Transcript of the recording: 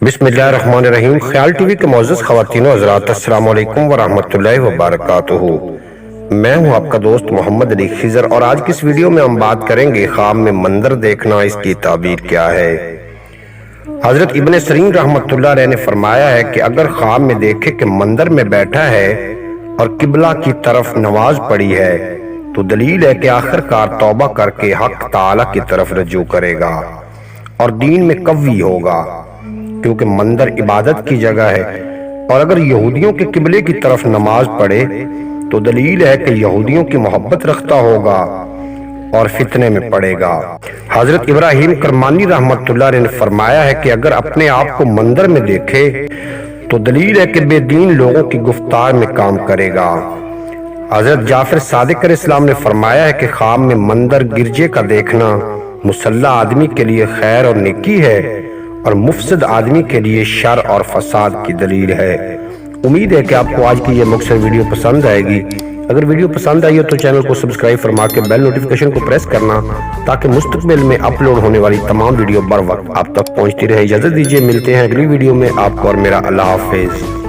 बिस्मिल्लाहिर्रहमानिर्रहीम। ख्याल टीवी के मोअज़्ज़ज़ ख़वातीन व हज़रात, अस्सलामु अलैकुम वरहमतुल्लाहि वबरकातुहू। मैं हूं आपका दोस्त मोहम्मद अली खिज़र और आज की इस वीडियो में हम बात करेंगे ख्वाब में मंदिर देखना, इसकी ताबीर क्या है। हज़रत इब्न सीरीन रहमतुल्लाह अलैह ने फरमाया है कि अगर ख्वाब में देखे कि मंदिर में बैठा है और किबला की तरफ नमाज पढ़ी है तो दलील है कि आखिरकार तौबा करके हक ताला की तरफ रजू करेगा और दीन में कवी होगा, क्योंकि मंदिर इबादत की जगह है। और अगर यहूदियों के किबले की तरफ नमाज पढ़े तो दलील है कि यहूदियों की मोहब्बत रखता होगा और फितने में पड़ेगा। हजरत इब्राहिम करमानी रहमतुल्लाह ने फरमाया है कि अगर अपने आप को मंदिर में देखे तो दलील है कि बेदीन लोगों की गुफ्तार में काम करेगा। हजरत जाफर सादिक अलैहिस्सलाम ने फरमाया है कि ख्वाब में मंदिर गिरजे का देखना मुसल्ला आदमी के लिए खैर और नेकी है और मुफसद आदमी के लिए शर और फसाद की दलील है। उम्मीद है कि आपको आज की ये मुख्तसर वीडियो पसंद आएगी। अगर वीडियो पसंद आई हो तो चैनल को सब्सक्राइब फरमा के बेल नोटिफिकेशन को प्रेस करना, ताकि मुस्तकबिल में अपलोड होने वाली तमाम वीडियो बर वक्त आप तक पहुंचती रहे। इजाजत दीजिए, मिलते हैं अगली वीडियो में। आपको और मेरा अल्लाह हाफिज।